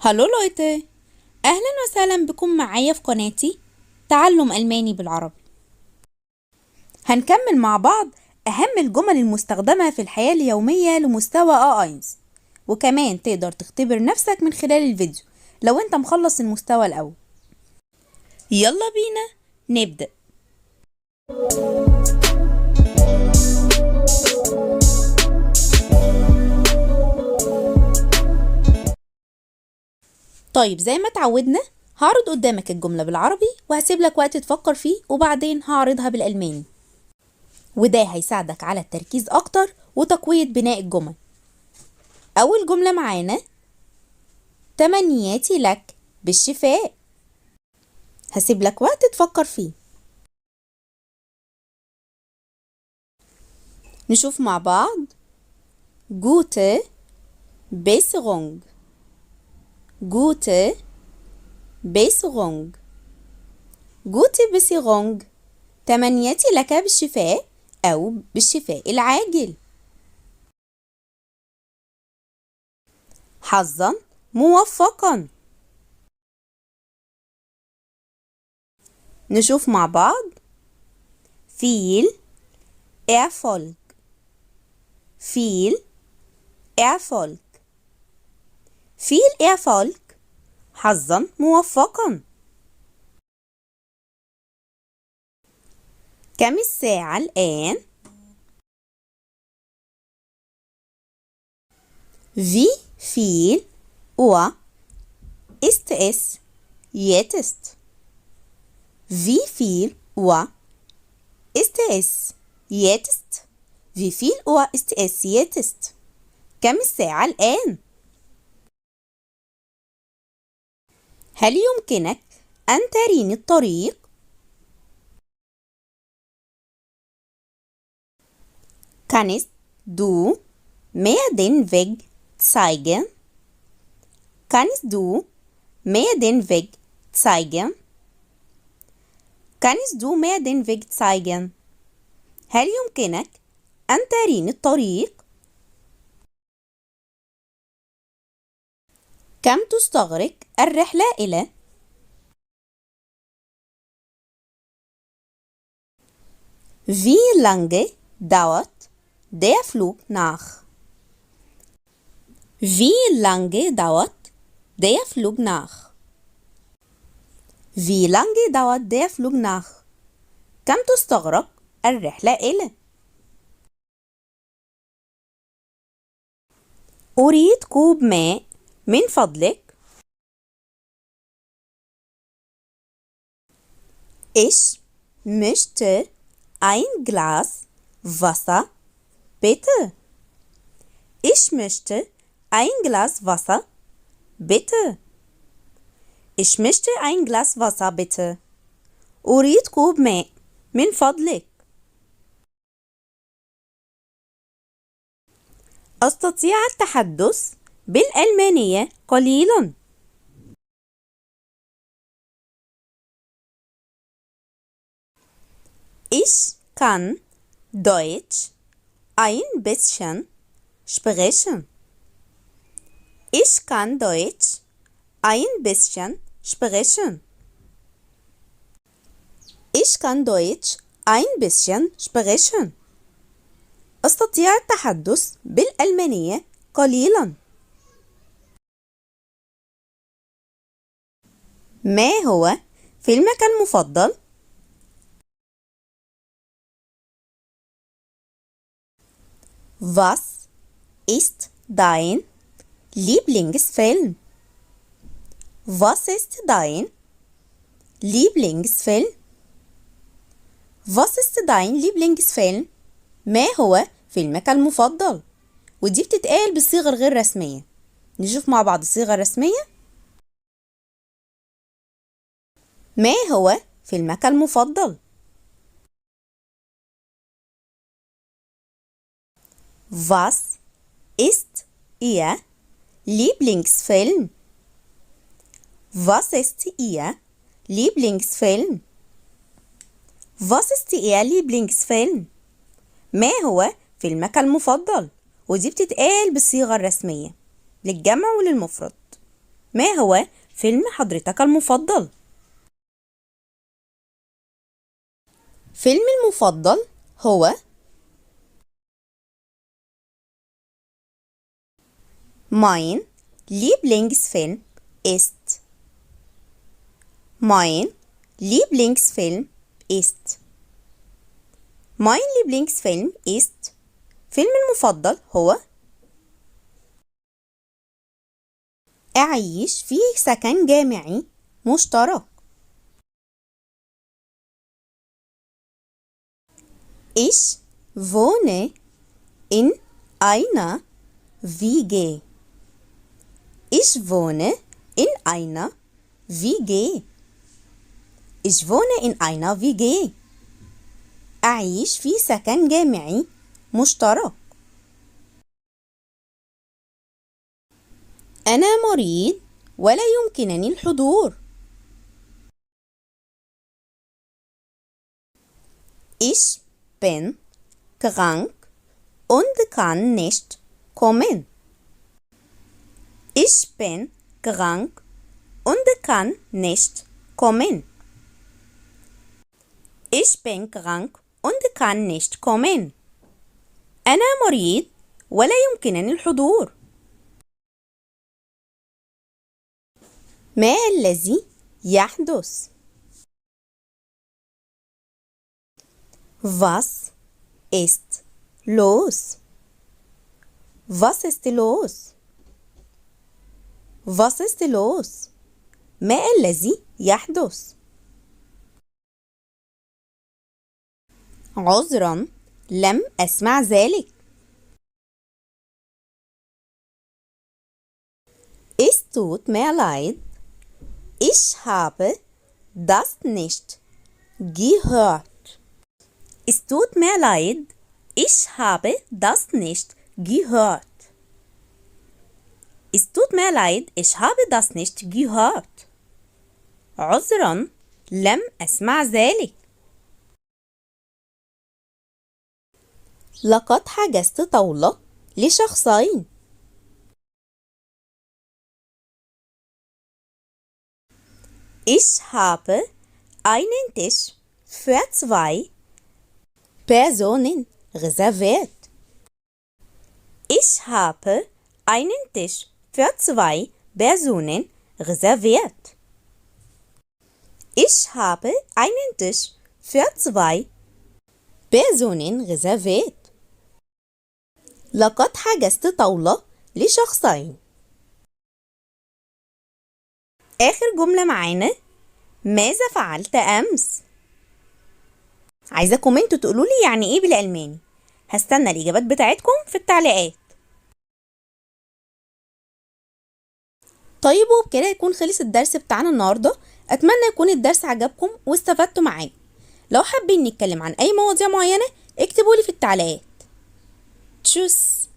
هالو لويتي، أهلا وسهلا بكم معايا في قناتي تعلم ألماني بالعربي. هنكمل مع بعض أهم الجمل المستخدمة في الحياة اليومية لمستوى A1، وكمان تقدر تختبر نفسك من خلال الفيديو لو انت مخلص المستوى الأول. يلا بينا نبدأ. طيب زي ما اتعودنا هعرض قدامك الجملة بالعربي وهسيب لك وقت تفكر فيه، وبعدين هعرضها بالألماني، وده هيساعدك على التركيز أكتر وتقوية بناء الجمل. أول جملة معانا: تمنياتي لك بالشفاء. هسيب لك وقت تفكر فيه. نشوف مع بعض. Gute Besserung. Gute Besserung. Gute Besserung. تمنياتي لك بالشفاء أو بالشفاء العاجل. حظا موفقا. نشوف مع بعض. viel Erfolg. viel Erfolg. viel Erfolg. حظا موفقا. كم الساعة الآن؟ Wie viel Uhr ist es jetzt? Wie viel Uhr ist es jetzt? Wie viel Uhr ist es jetzt? كم الساعة الآن؟ هل يمكنك أن تريني الطريق؟ Kannst du mir den Weg zeigen? Kannst du mir den Weg zeigen? Kannst du mir den Weg zeigen? هل يمكنك أن تريني الطريق؟ كم تستغرق الرحلة إلى؟ Wie lange dauert der Flug nach? Wie lange dauert der Flug nach? Wie lange dauert der Flug nach? كم تستغرق الرحلة إلى؟ أريد كوب ماء من فضلك. Ich möchte ein Glas Wasser, bitte. Ich möchte ein Glas Wasser, bitte. Ich möchte ein Glas Wasser, bitte. أريد كوب ماء من فضلك. أستطيع التحدث بالألمانية قليلاً. Ich kann Deutsch ein bisschen sprechen. Ich kann Deutsch ein bisschen sprechen. Ich kann Deutsch ein bisschen sprechen. أستطيع التحدث بالألمانية قليلاً. ما هو فيلمك المفضل؟ Was ist dein Lieblingsfilm? Was ist dein Lieblingsfilm? Was ist dein Lieblingsfilm? ما هو فيلمك المفضل؟ ودي بتتقال بالصيغة الغير رسمية. نشوف مع بعض الصيغة الرسمية. ما هو فيلمك المفضل؟ Was ist Ihr Lieblingsfilm? Was ist Ihr Lieblingsfilm? Was ist Ihr Lieblingsfilm? ما هو فيلمك المفضل؟ ودي بتتقال بالصيغة الرسمية للجمع وللمفرد. ما هو فيلم حضرتك المفضل؟ فيلم المفضل هو Mein Lieblingsfilm ist. Mein Lieblingsfilm ist. Mein Lieblingsfilm ist. فيلم المفضل هو أعيش في سكن جامعي مشترك. Ich wohne in einer WG. Ich wohne in einer WG. Ich wohne in einer WG. أعيش في سكن جامعي مشترك. أنا مريض ولا يمكنني الحضور. Ich bin krank und kann nicht kommen. Ich bin krank und kann nicht kommen. Ich bin krank und kann nicht kommen. أنا مريض ولا يمكنني الحضور. ما الذي يحدث؟ Was ist los? Was ist los? Was ist los? ما الذي يحدث؟ عذرا لم أسمع ذلك. Es tut mir leid. Ich habe das nicht gehört. Es tut mir leid. Ich habe das nicht gehört. Es tut mir leid. Ich habe das nicht gehört. عذرا لم أسمع ذلك. لقد حجزت طاولة لشخصين. Ich habe einen Tisch für 2 Personen reserviert. Ich habe einen Tisch für 2 Personen reserviert. Ich habe einen Tisch für 2 Personen reserviert. لقد حجزت طاولة لشخصين. آخر جملة معانا، ماذا فعلت أمس؟ عايزاكم انتوا تقولوا لي يعني ايه بالألماني. هستنى الإجابات بتاعتكم في التعليقات. طيب وبكده يكون خلص الدرس بتاعنا النهارده. أتمنى يكون الدرس عجبكم واستفدتوا معاه. لو حابين نتكلم عن أي مواضيع معينة اكتبوا لي في التعليقات. تشوس.